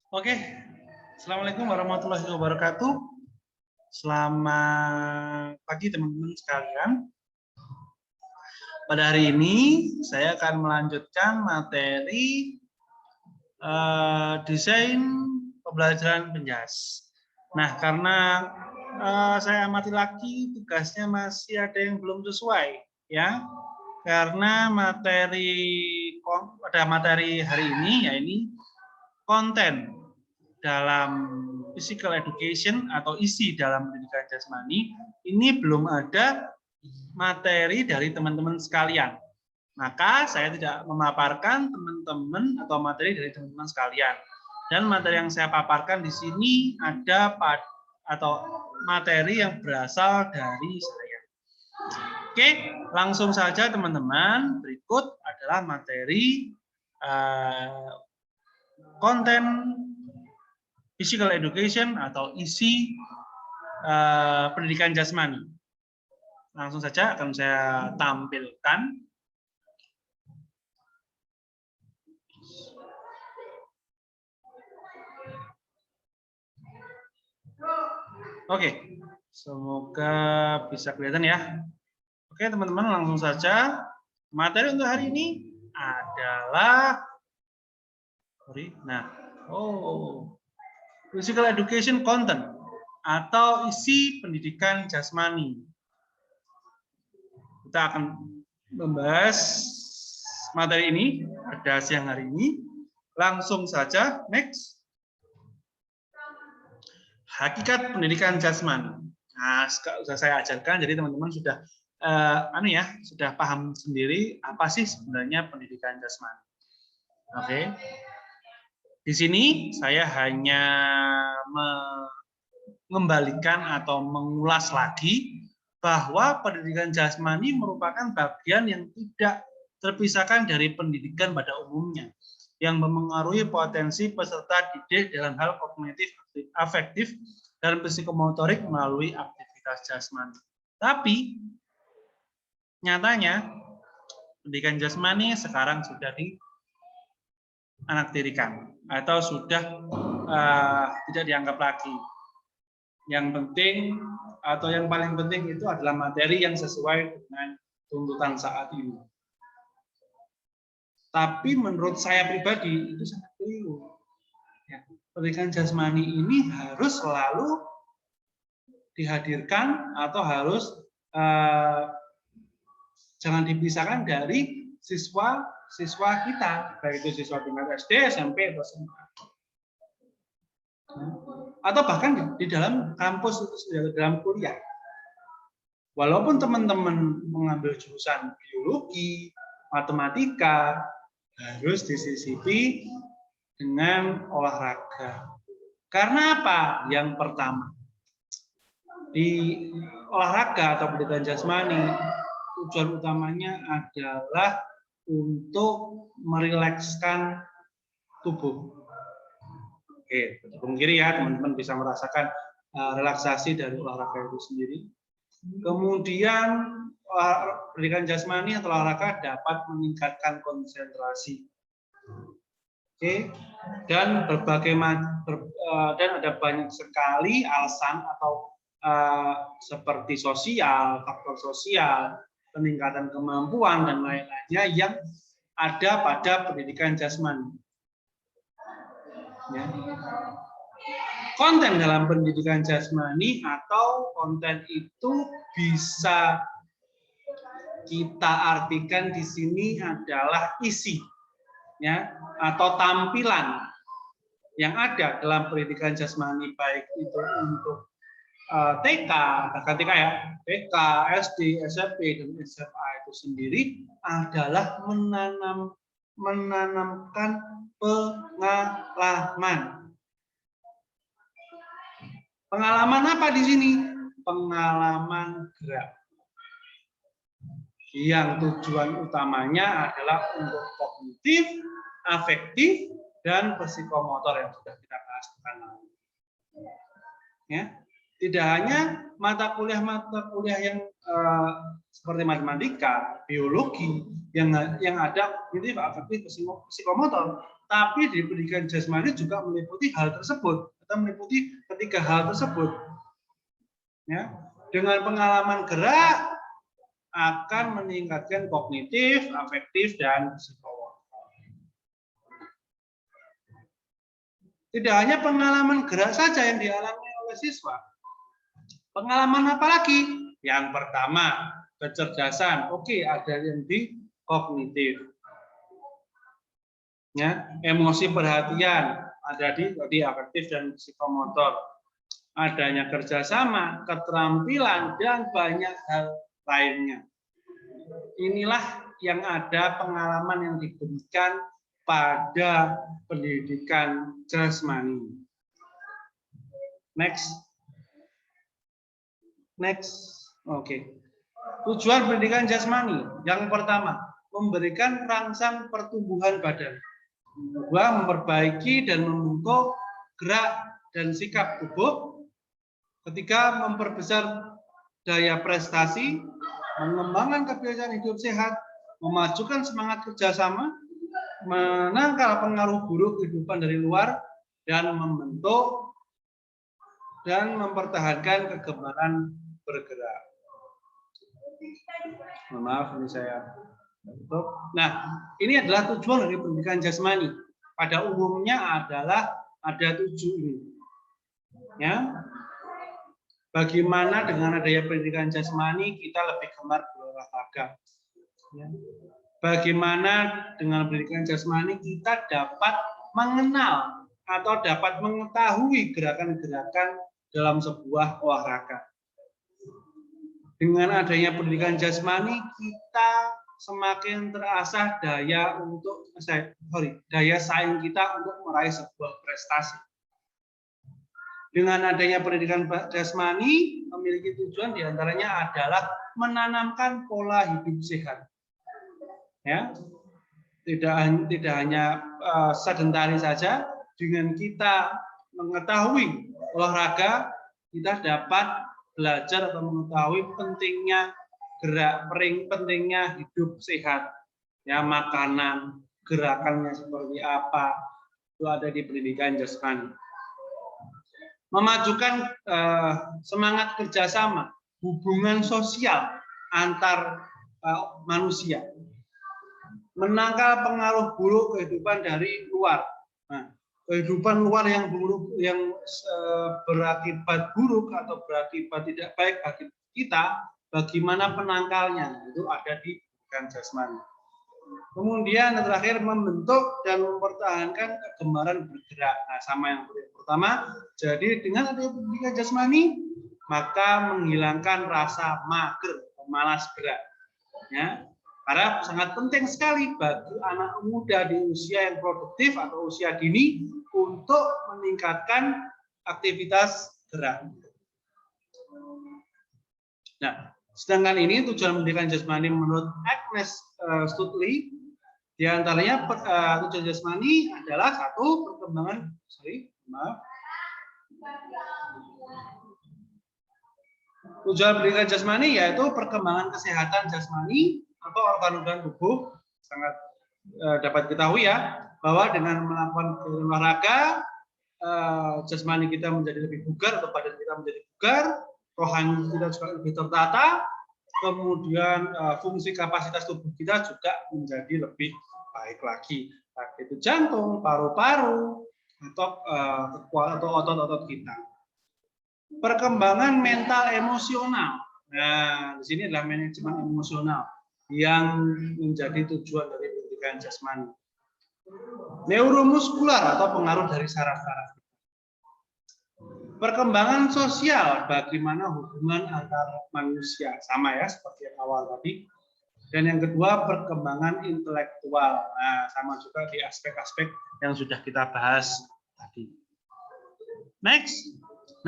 Oke, Assalamualaikum warahmatullahi wabarakatuh. Selamat pagi teman-teman sekalian. Pada hari ini saya akan melanjutkan materi desain pembelajaran penjas. Nah, karena saya amati lagi tugasnya masih ada yang belum sesuai, ya. Karena pada materi hari ini, ya ini konten dalam physical education atau isi dalam pendidikan jasmani ini belum ada materi dari teman-teman sekalian. Maka saya tidak memaparkan teman-teman atau materi dari teman-teman sekalian. Dan materi yang saya paparkan di sini ada atau materi yang berasal dari saya. Oke, langsung saja teman-teman. Berikut adalah materi konten physical education atau isi pendidikan jasmani. Langsung saja akan saya tampilkan. Oke, semoga bisa kelihatan ya. Oke teman-teman, langsung saja. Materi untuk hari ini adalah physical education content atau isi pendidikan jasmani. Kita akan membahas materi ini pada siang hari ini. Langsung saja, next. Hakikat pendidikan jasmani. Nah, sudah saya ajarkan, jadi teman-teman sudah sudah paham sendiri apa sih sebenarnya pendidikan jasmani. Oke. Di sini saya hanya mengembalikan atau mengulas lagi bahwa pendidikan jasmani merupakan bagian yang tidak terpisahkan dari pendidikan pada umumnya, yang memengaruhi potensi peserta didik dalam hal kognitif, afektif, dan psikomotorik melalui aktivitas jasmani. Tapi nyatanya pendidikan jasmani sekarang sudah dianaktirikan atau sudah tidak dianggap lagi. Yang penting atau yang paling penting itu adalah materi yang sesuai dengan tuntutan saat ini. Tapi menurut saya pribadi itu sangat keliru. Ya, pendidikan jasmani ini harus selalu dihadirkan atau harus jangan dipisahkan dari siswa kita, baik itu siswa tingkat SD, SMP, atau SMA. Atau bahkan di dalam kampus itu dalam kuliah. Walaupun teman-teman mengambil jurusan biologi, matematika, harus disisipi dengan olahraga. Karena apa? Yang pertama, di olahraga atau pendidikan jasmani, tujuan utamanya adalah untuk merilekskan tubuh. Oke, betul kiri ya, teman-teman bisa merasakan relaksasi dari olahraga itu sendiri. Kemudian pendidikan jasmani atau olahraga dapat meningkatkan konsentrasi. Oke, dan dan ada banyak sekali alasan atau seperti sosial, faktor sosial, peningkatan kemampuan dan lain-lainnya yang ada pada pendidikan jasmani. Ya. Konten dalam pendidikan jasmani atau konten itu bisa kita artikan di sini adalah isi, ya, atau tampilan yang ada dalam pendidikan jasmani, baik itu untuk TK, ya, TK, SD, SMP, dan SMA itu sendiri adalah menanamkan pengalaman. Pengalaman apa di sini? Pengalaman gerak. Yang tujuan utamanya adalah untuk kognitif, afektif, dan psikomotor yang sudah kita bahas pekan lalu. Ya. Tidak hanya mata kuliah yang seperti matematika, biologi yang ada kognitif, afektif, psikomotor, tapi di pendidikan jasmani juga meliputi hal tersebut atau meliputi ketiga hal tersebut. Ya, dengan pengalaman gerak akan meningkatkan kognitif, afektif, dan psikomotor. Tidak hanya pengalaman gerak saja yang dialami oleh siswa. Pengalaman apa lagi? Yang pertama, kecerdasan. Oke, ada yang di kognitif. Ya, emosi perhatian ada di afektif dan psikomotor. Adanya kerjasama, keterampilan, dan banyak hal lainnya. Inilah yang ada pengalaman yang diberikan pada pendidikan jasmani. Next. Oke. Tujuan pendidikan jasmani yang pertama, memberikan rangsang pertumbuhan badan. Kedua, memperbaiki dan membentuk gerak dan sikap tubuh. Ketiga, memperbesar daya prestasi, mengembangkan kebiasaan hidup sehat, memajukan semangat kerjasama, menangkal pengaruh buruk kehidupan dari luar, dan membentuk dan mempertahankan kegemaran bergerak. Maaf, ini saya tutup. Nah, ini adalah tujuan dari pendidikan jasmani. Pada umumnya adalah ada 7 ini. Ya. Bagaimana dengan adanya pendidikan jasmani kita lebih gemar berolahraga. Ya. Bagaimana dengan pendidikan jasmani kita dapat mengenal atau dapat mengetahui gerakan-gerakan dalam sebuah olahraga. Dengan adanya pendidikan jasmani, kita semakin terasah daya saing kita untuk meraih sebuah prestasi. Dengan adanya pendidikan jasmani, memiliki tujuan diantaranya adalah menanamkan pola hidup sehat. Ya, tidak hanya sedentari saja. Dengan kita mengetahui olahraga, kita dapat belajar atau mengetahui pentingnya gerak, pentingnya hidup sehat, ya, makanan, gerakannya seperti apa, itu ada di pendidikan jasmani. Memajukan semangat kerjasama, hubungan sosial antar manusia, menangkal pengaruh buruk kehidupan dari luar. Nah, kehidupan luar yang buruk, yang berakibat buruk atau berakibat tidak baik bagi kita, bagaimana penangkalnya, itu ada di pendidikan jasmani. Kemudian yang terakhir, membentuk dan mempertahankan kegemaran bergerak. Nah, sama yang pertama, jadi dengan adanya pendidikan jasmani, maka menghilangkan rasa mager, malas gerak. Ya. Karena sangat penting sekali bagi anak muda di usia yang produktif atau usia dini untuk meningkatkan aktivitas gerak. Nah, sedangkan ini tujuan pendidikan jasmani menurut Agnes Studley, diantaranya tujuan jasmani adalah satu, perkembangan, tujuan pendidikan jasmani yaitu perkembangan kesehatan jasmani atau organ-organ tubuh. Sangat dapat diketahui ya, bahwa dengan melakukan olahraga, jasmani kita menjadi lebih bugar atau badan kita menjadi bugar, rohani kita juga lebih tertata, kemudian fungsi kapasitas tubuh kita juga menjadi lebih baik lagi. Baik itu jantung, paru-paru, atau otot-otot kita. Perkembangan mental emosional. Nah, di sini adalah manajemen emosional yang menjadi tujuan dari pendidikan jasmani. Neuromuskular atau pengaruh dari saraf-saraf. Perkembangan sosial, bagaimana hubungan antar manusia, sama ya seperti yang awal tadi. Dan yang kedua, perkembangan intelektual. Nah, sama juga di aspek-aspek yang sudah kita bahas tadi. Next.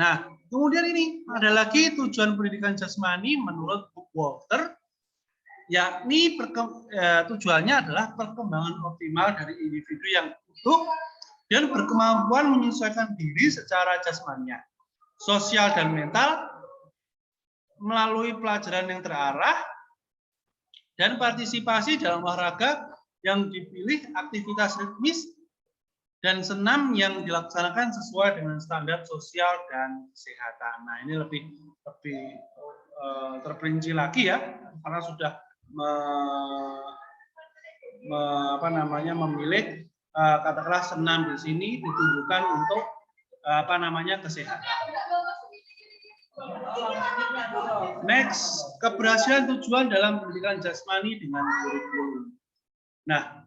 Nah, kemudian ini ada lagi tujuan pendidikan jasmani menurut Walter, yakni tujuannya adalah perkembangan optimal dari individu yang utuh dan berkemampuan menyesuaikan diri secara jasmania, sosial dan mental melalui pelajaran yang terarah dan partisipasi dalam olahraga yang dipilih aktivitas ritmis dan senam yang dilaksanakan sesuai dengan standar sosial dan kesehatan. Nah, ini lebih terperinci lagi ya, karena sudah memilih katakanlah senam di sini ditunjukkan untuk kesehatan. Next, keberhasilan tujuan dalam pendidikan jasmani dengan kurikulum. Nah,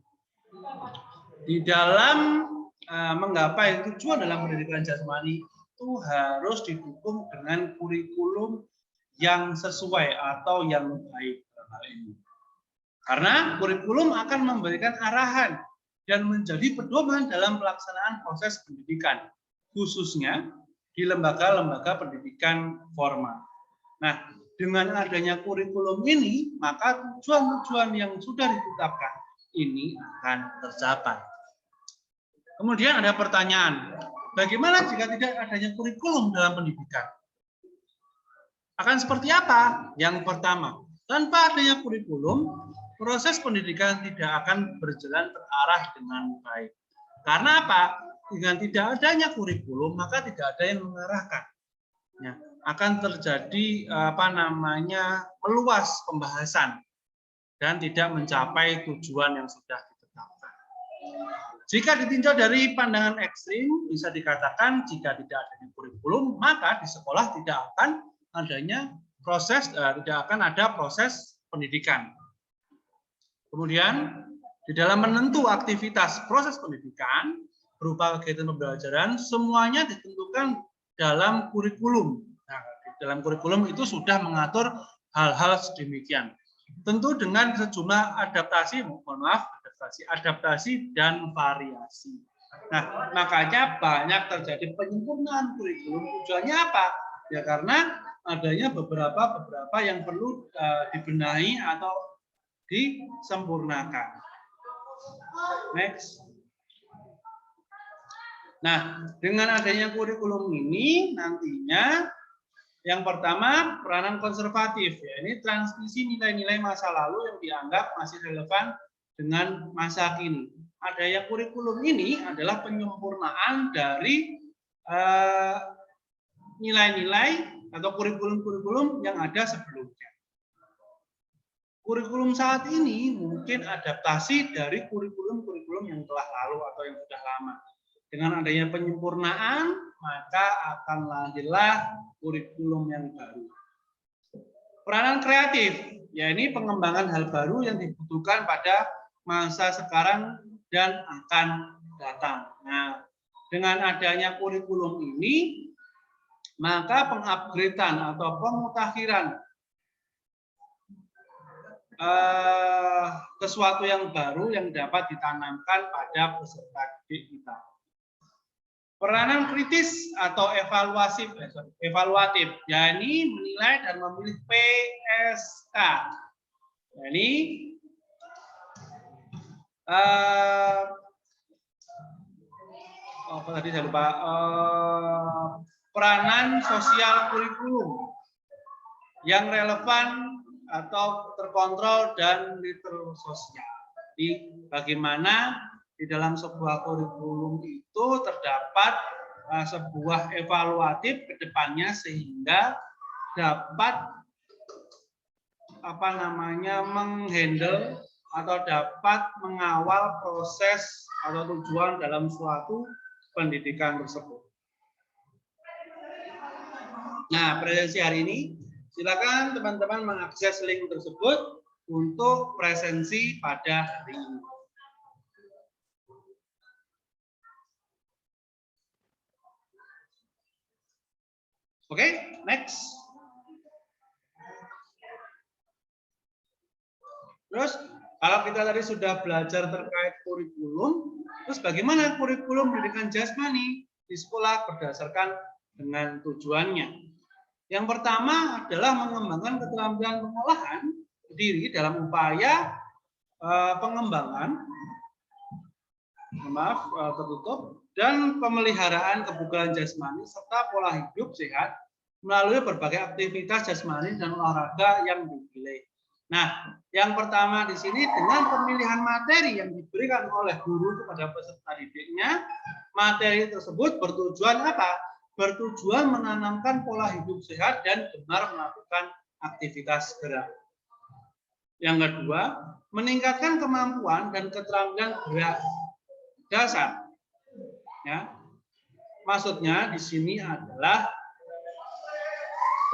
di dalam menggapai tujuan dalam pendidikan jasmani itu harus didukung dengan kurikulum yang sesuai atau yang baik dalam hal ini. Karena kurikulum akan memberikan arahan dan menjadi pedoman dalam pelaksanaan proses pendidikan, khususnya di lembaga-lembaga pendidikan formal. Nah, dengan adanya kurikulum ini, maka tujuan-tujuan yang sudah ditetapkan ini akan tercapai. Kemudian ada pertanyaan, bagaimana jika tidak adanya kurikulum dalam pendidikan? Akan seperti apa? Yang pertama, tanpa adanya kurikulum, proses pendidikan tidak akan berjalan terarah dengan baik. Karena apa? Dengan tidak adanya kurikulum, maka tidak ada yang mengarahkan. Ya, akan terjadi meluas pembahasan dan tidak mencapai tujuan yang sudah ditetapkan. Jika ditinjau dari pandangan ekstrim, bisa dikatakan jika tidak adanya kurikulum, maka di sekolah tidak akan ada proses pendidikan. Kemudian di dalam menentu aktivitas proses pendidikan berupa kegiatan pembelajaran, semuanya ditentukan dalam kurikulum. Nah, di dalam kurikulum itu sudah mengatur hal-hal sedemikian. Tentu dengan sejumlah adaptasi dan variasi. Nah, makanya banyak terjadi penyempurnaan kurikulum. Tujuannya apa? Ya karena adanya beberapa yang perlu dibenahi atau disempurnakan. Next. Nah, dengan adanya kurikulum ini nantinya yang pertama peranan konservatif, ya ini transmisi nilai-nilai masa lalu yang dianggap masih relevan dengan masa kini. Adanya kurikulum ini adalah penyempurnaan dari nilai-nilai atau kurikulum-kurikulum yang ada sebelumnya. Kurikulum saat ini mungkin adaptasi dari kurikulum-kurikulum yang telah lalu atau yang sudah lama. Dengan adanya penyempurnaan, maka akan lahirlah kurikulum yang baru. Peranan kreatif, ya ini pengembangan hal baru yang dibutuhkan pada masa sekarang dan akan datang. Nah, dengan adanya kurikulum ini, maka pengupgradean atau pemutakhiran sesuatu yang baru yang dapat ditanamkan pada peserta didik kita. Peranan kritis atau evaluatif, yakni menilai dan memilih PSK. Ini tadi saya lupa. Peranan sosial kurikulum yang relevan atau terkontrol dan literasi sosial. Jadi bagaimana di dalam sebuah kurikulum itu terdapat sebuah evaluatif ke depannya sehingga dapat menghandle atau dapat mengawal proses atau tujuan dalam suatu pendidikan tersebut. Nah, presensi hari ini silakan teman-teman mengakses link tersebut untuk presensi pada hari ini. Oke, next. Terus kalau kita tadi sudah belajar terkait kurikulum, terus bagaimana kurikulum pendidikan jasmani di sekolah berdasarkan dengan tujuannya? Yang pertama adalah mengembangkan keterampilan pengolahan diri dalam upaya pengembangan tertutup, dan pemeliharaan kebugaran jasmani serta pola hidup sehat melalui berbagai aktivitas jasmani dan olahraga yang dipilih. Nah, yang pertama di sini dengan pemilihan materi yang diberikan oleh guru kepada peserta didiknya, materi tersebut bertujuan apa? Bertujuan menanamkan pola hidup sehat dan gemar melakukan aktivitas gerak. Yang kedua, meningkatkan kemampuan dan keterampilan gerak dasar. Ya, maksudnya di sini adalah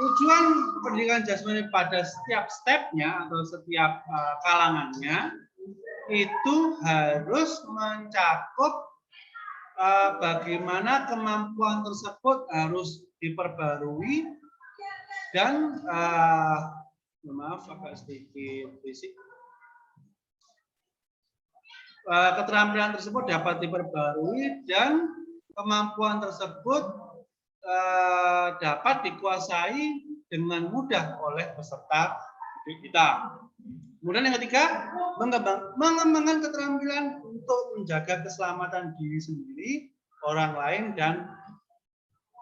tujuan pendidikan jasmani pada setiap stepnya atau setiap kalangannya itu harus mencakup bagaimana kemampuan tersebut harus diperbarui dan maaf agak sedikit berisik. Keterampilan tersebut dapat diperbarui dan kemampuan tersebut dapat dikuasai dengan mudah oleh peserta didik kita. Kemudian yang ketiga, mengembangkan keterampilan untuk menjaga keselamatan diri sendiri, orang lain, dan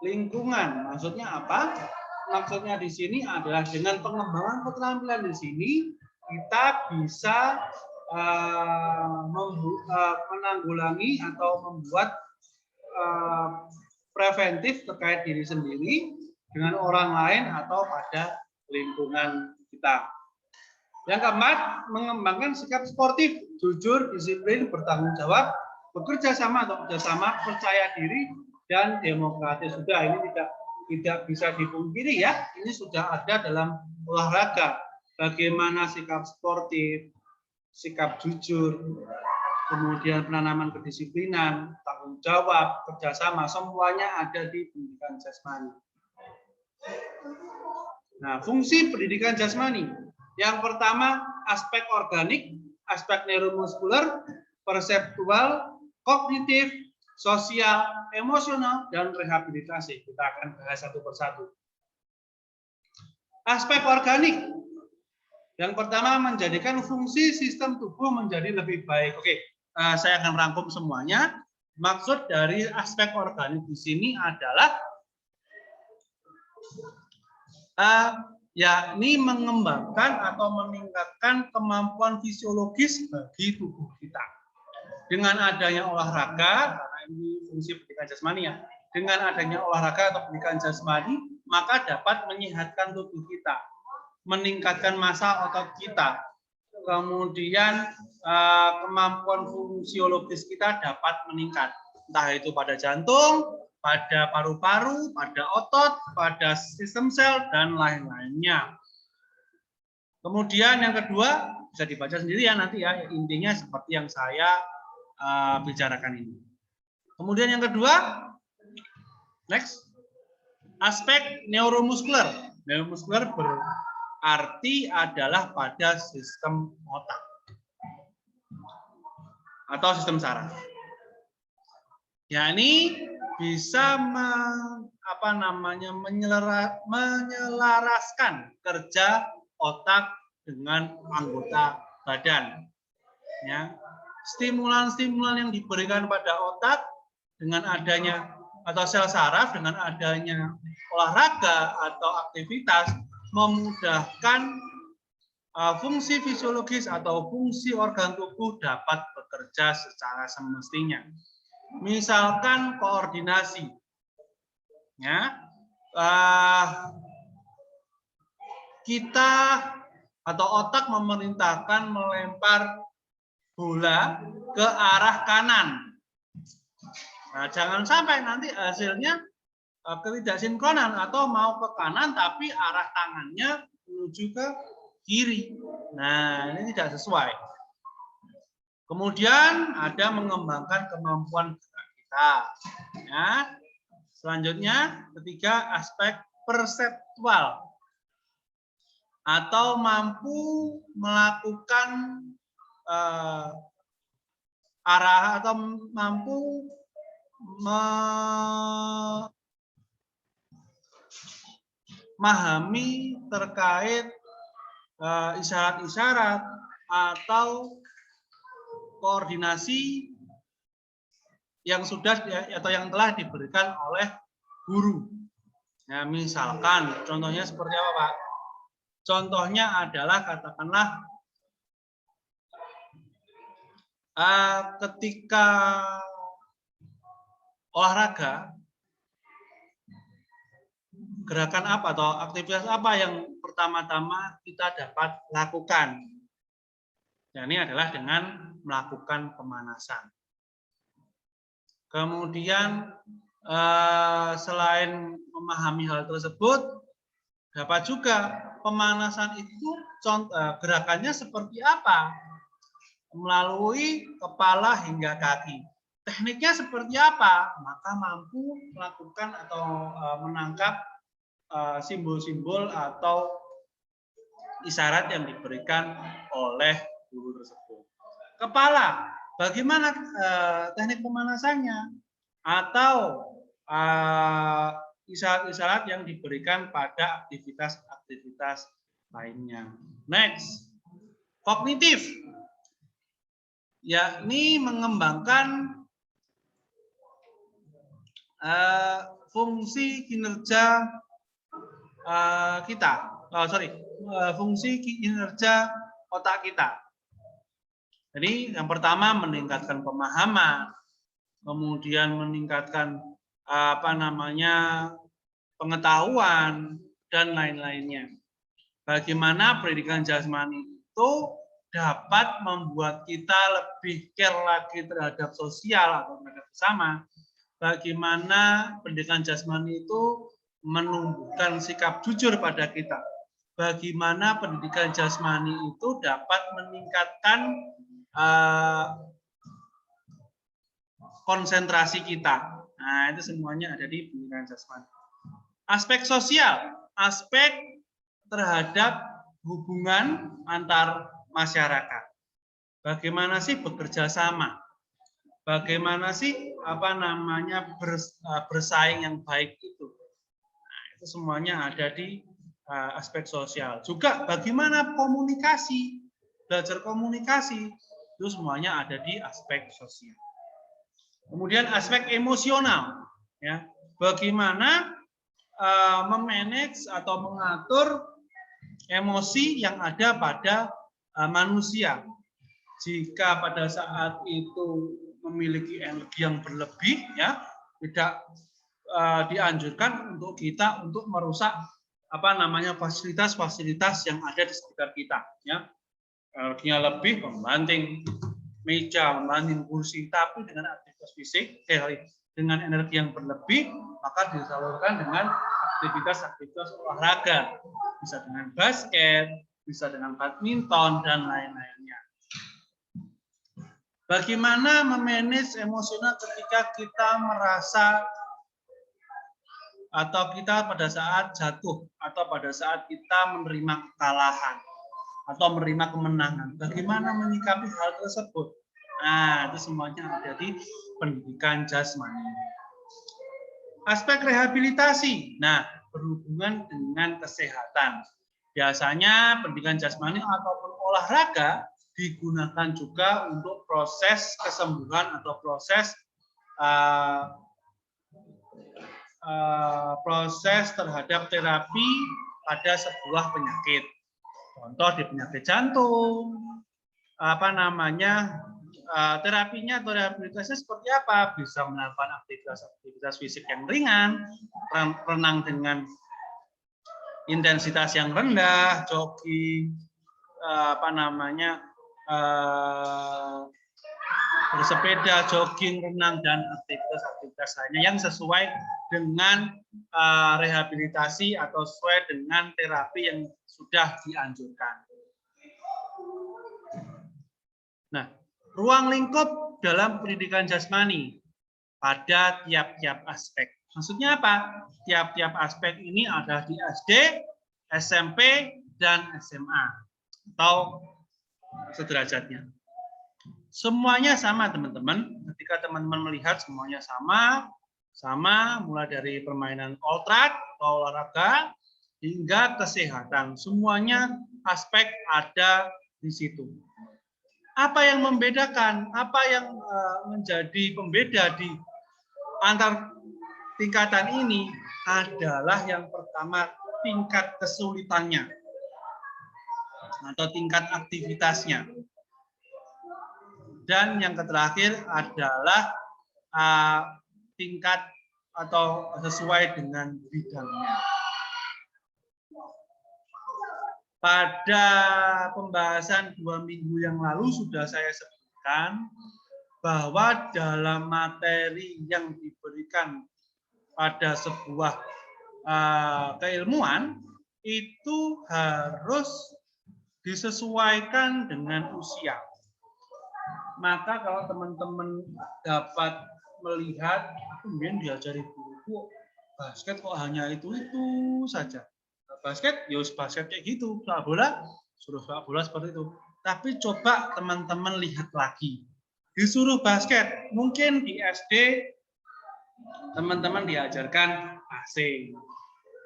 lingkungan. Maksudnya apa? Maksudnya di sini adalah dengan pengembangan keterampilan di sini kita bisa menanggulangi atau membuat preventif terkait diri sendiri dengan orang lain atau pada lingkungan kita. Yang keempat, mengembangkan sikap sportif, jujur, disiplin, bertanggung jawab, bekerja sama atau kerjasama, percaya diri, dan demokratis. Sudah, ini tidak bisa dipungkiri ya. Ini sudah ada dalam olahraga. Bagaimana sikap sportif, sikap jujur, kemudian penanaman kedisiplinan, tanggung jawab, kerjasama, semuanya ada di pendidikan jasmani. Nah, fungsi pendidikan jasmani. Yang pertama, aspek organik, aspek neuromuskuler, perseptual, kognitif, sosial, emosional, dan rehabilitasi. Kita akan bahas satu persatu. Aspek organik. Yang pertama, menjadikan fungsi sistem tubuh menjadi lebih baik. Oke, saya akan rangkum semuanya. Maksud dari aspek organik di sini adalah yakni mengembangkan atau meningkatkan kemampuan fisiologis bagi tubuh kita. Dengan adanya olahraga, karena ini fungsi pendidikan jasmani ya, dengan adanya olahraga atau pendidikan jasmani, maka dapat menyehatkan tubuh kita, meningkatkan massa otot kita, kemudian kemampuan fisiologis kita dapat meningkat, entah itu pada jantung, pada paru-paru, pada otot, pada sistem sel, dan lain-lainnya. Kemudian yang kedua, bisa dibaca sendiri ya nanti ya, intinya seperti yang saya bicarakan ini. Kemudian yang kedua, next, aspek neuromuskuler. Neuromuskuler berarti adalah pada sistem otak atau sistem saraf. Ya, ini bisa menyelaraskan kerja otak dengan anggota badan. Ya, stimulan-stimulan yang diberikan pada otak dengan adanya atau sel saraf dengan adanya olahraga atau aktivitas memudahkan fungsi fisiologis atau fungsi organ tubuh dapat bekerja secara semestinya. Misalkan koordinasi, ya, kita atau otak memerintahkan melempar bola ke arah kanan. Nah, jangan sampai nanti hasilnya ketidaksinkronan atau mau ke kanan tapi arah tangannya menuju ke kiri. Nah, ini tidak sesuai. Kemudian ada mengembangkan kemampuan gerak kita. Ya. Selanjutnya, ketiga, aspek perseptual atau mampu melakukan arah atau mampu memahami terkait isyarat-isyarat atau koordinasi yang sudah atau yang telah diberikan oleh guru. Nah, misalkan contohnya seperti apa, Pak? Contohnya adalah katakanlah ketika olahraga, gerakan apa atau aktivitas apa yang pertama-tama kita dapat lakukan? Nah, ini adalah dengan melakukan pemanasan. Kemudian selain memahami hal tersebut, dapat juga pemanasan itu gerakannya seperti apa? Melalui kepala hingga kaki. Tekniknya seperti apa? Maka mampu melakukan atau menangkap simbol-simbol atau isyarat yang diberikan oleh guru tersebut. Kepala, bagaimana teknik pemanasannya? Atau isyarat-isyarat yang diberikan pada aktivitas-aktivitas lainnya. Next, kognitif, yakni mengembangkan fungsi kinerja kita, fungsi kinerja otak kita. Jadi yang pertama meningkatkan pemahaman, kemudian meningkatkan pengetahuan dan lain-lainnya. Bagaimana pendidikan jasmani itu dapat membuat kita lebih care lagi terhadap sosial atau terhadap bersama. Bagaimana pendidikan jasmani itu menumbuhkan sikap jujur pada kita. Bagaimana pendidikan jasmani itu dapat meningkatkan konsentrasi kita. Nah, itu semuanya ada di pendidikan jasmani. Aspek sosial, aspek terhadap hubungan antar masyarakat. Bagaimana sih bekerja sama? Bagaimana sih bersaing yang baik itu? Nah, itu semuanya ada di aspek sosial. Juga bagaimana komunikasi, belajar komunikasi, itu semuanya ada di aspek sosial. Kemudian aspek emosional, ya, bagaimana memanage atau mengatur emosi yang ada pada manusia. Jika pada saat itu memiliki energi yang berlebih, ya, tidak dianjurkan untuk kita untuk merusak fasilitas-fasilitas yang ada di sekitar kita, ya. Energinya lebih, membanting meja, membanting kursi, tapi dengan aktivitas fisik, dengan energi yang berlebih, maka disalurkan dengan aktivitas-aktivitas olahraga, bisa dengan basket, bisa dengan badminton dan lain-lainnya. Bagaimana memanage emosional ketika kita merasa atau kita pada saat jatuh atau pada saat kita menerima kekalahan atau menerima kemenangan. Bagaimana menyikapi hal tersebut? Nah, itu semuanya ada di pendidikan jasmani. Aspek rehabilitasi. Nah, berhubungan dengan kesehatan. Biasanya pendidikan jasmani ataupun olahraga digunakan juga untuk proses kesembuhan atau proses terhadap terapi pada sebuah penyakit. Contoh di penyakit jantung, terapinya atau rehabilitasinya seperti apa? Bisa melakukan aktivitas fisik yang ringan, renang dengan intensitas yang rendah, jogging, bersepeda, jogging, renang, dan aktivitas-aktivitas lainnya yang sesuai dengan rehabilitasi atau sesuai dengan terapi yang sudah dianjurkan. Nah, ruang lingkup dalam pendidikan jasmani pada tiap-tiap aspek. Maksudnya apa? Tiap-tiap aspek ini ada di SD, SMP, dan SMA atau sederajatnya. Semuanya sama, teman-teman. Ketika teman-teman melihat semuanya sama mulai dari permainan oltrat atau olahraga hingga kesehatan. Semuanya aspek ada di situ. Apa yang membedakan? Apa yang menjadi pembeda di antar tingkatan ini adalah yang pertama tingkat kesulitannya atau tingkat aktivitasnya. Dan yang terakhir adalah tingkat atau sesuai dengan bidangnya. Pada pembahasan 2 minggu yang lalu sudah saya sebutkan bahwa dalam materi yang diberikan pada sebuah keilmuan itu harus disesuaikan dengan usia. Maka kalau teman-teman dapat melihat, kemudian diajari guru basket kok hanya itu saja. Basket, ya basket kayak gitu. Sepak bola, suruh sepak bola seperti itu. Tapi coba teman-teman lihat lagi. Disuruh basket, mungkin di SD teman-teman diajarkan passing.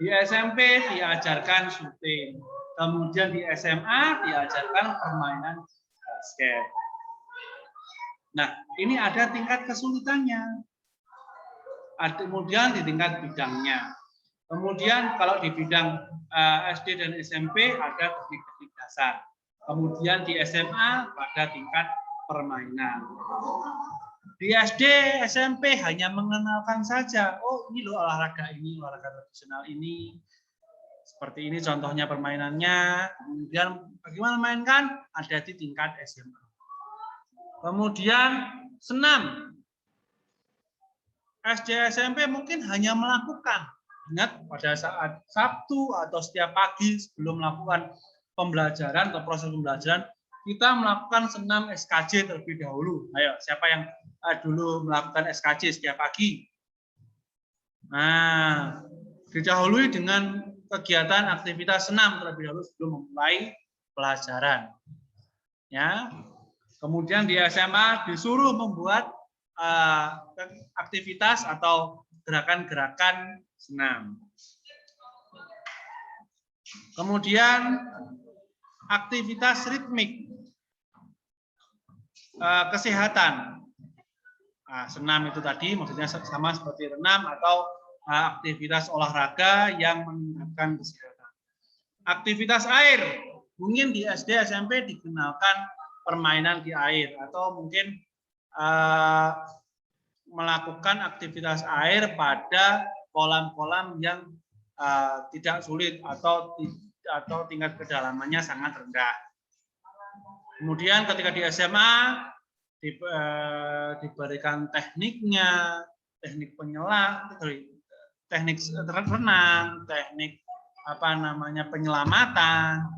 Di SMP diajarkan shooting. Kemudian di SMA diajarkan permainan basket. Nah, ini ada tingkat kesulitannya. Kemudian di tingkat bidangnya. Kemudian kalau di bidang SD dan SMP ada teknik-teknik dasar. Kemudian di SMA pada tingkat permainan. Di SD, SMP hanya mengenalkan saja. Oh, ini loh olahraga ini, olahraga tradisional ini. Seperti ini contohnya permainannya. Kemudian bagaimana mainkan? Ada di tingkat SMA. Kemudian senam. SD, SMP mungkin hanya melakukan. Ingat pada saat Sabtu atau setiap pagi sebelum melakukan pembelajaran atau proses pembelajaran, kita melakukan senam SKJ terlebih dahulu. Ayo, siapa yang dulu melakukan SKJ setiap pagi? Nah, didahului dengan kegiatan aktivitas senam terlebih dahulu sebelum memulai pelajaran. Ya. Kemudian di SMA disuruh membuat aktivitas atau gerakan-gerakan senam. Kemudian aktivitas ritmik, kesehatan. Senam itu tadi maksudnya sama seperti renang atau aktivitas olahraga yang meningkatkan kesehatan. Aktivitas air, mungkin di SD SMP dikenalkan permainan di air atau mungkin melakukan aktivitas air pada kolam-kolam yang tidak sulit atau tingkat kedalamannya sangat rendah. Kemudian ketika di SMA diberikan tekniknya, teknik penyelam, teknik renang, teknik penyelamatan.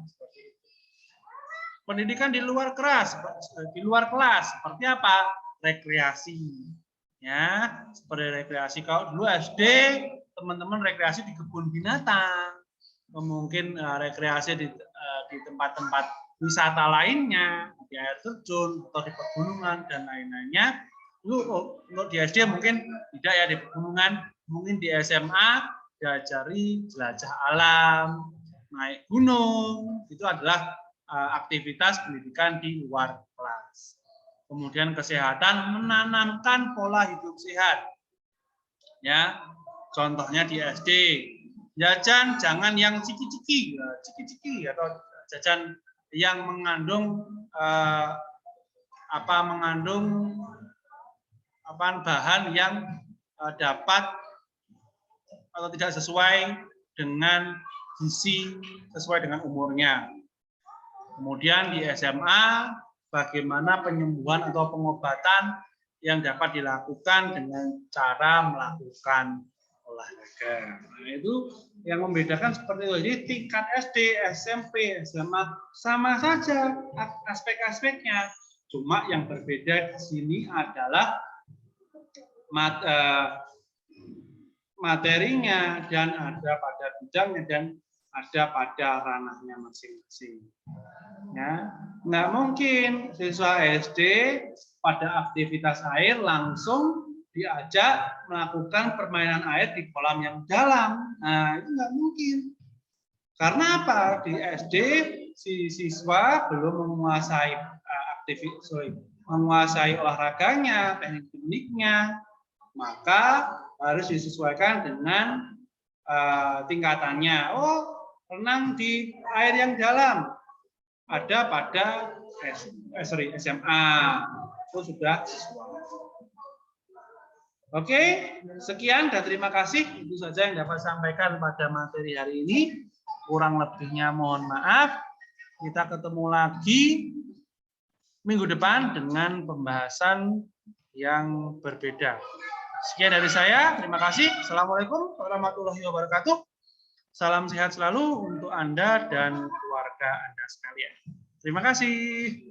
Pendidikan di luar kelas seperti apa? Rekreasi. Ya, seperti rekreasi. Kalau dulu SD teman-teman rekreasi di kebun binatang, mungkin rekreasi di tempat-tempat wisata lainnya, di air terjun atau di pegunungan dan lain-lainnya. Untuk di SD mungkin tidak ya di pegunungan, mungkin di SMA diajari jelajah alam, naik gunung, itu adalah aktivitas pendidikan di luar kelas. Kemudian kesehatan, menanamkan pola hidup sehat. Ya, contohnya di SD, jajan jangan yang ciki-ciki atau jajan yang mengandung bahan yang dapat atau tidak sesuai dengan gizi sesuai dengan umurnya. Kemudian di SMA, bagaimana penyembuhan atau pengobatan yang dapat dilakukan dengan cara melakukan olahraga. Nah, itu yang membedakan seperti itu. Jadi tingkat SD, SMP, SMA sama saja aspek-aspeknya. Cuma yang berbeda di sini adalah materinya dan ada pada bidangnya dan ada pada ranahnya masing-masing. Ya, nggak mungkin siswa SD pada aktivitas air langsung diajak melakukan permainan air di kolam yang dalam. Nah, itu nggak mungkin. Karena apa? Di SD si siswa belum menguasai menguasai olahraganya, teknik-tekniknya, maka harus disesuaikan dengan tingkatannya. Oh, renang di air yang dalam ada pada SMA, itu sudah sesuai. Oke, sekian dan terima kasih. Itu saja yang dapat saya sampaikan pada materi hari ini. Kurang lebihnya mohon maaf. Kita ketemu lagi minggu depan dengan pembahasan yang berbeda. Sekian dari saya. Terima kasih. Assalamualaikum warahmatullahi wabarakatuh. Salam sehat selalu untuk Anda dan keluarga Anda sekalian. Terima kasih.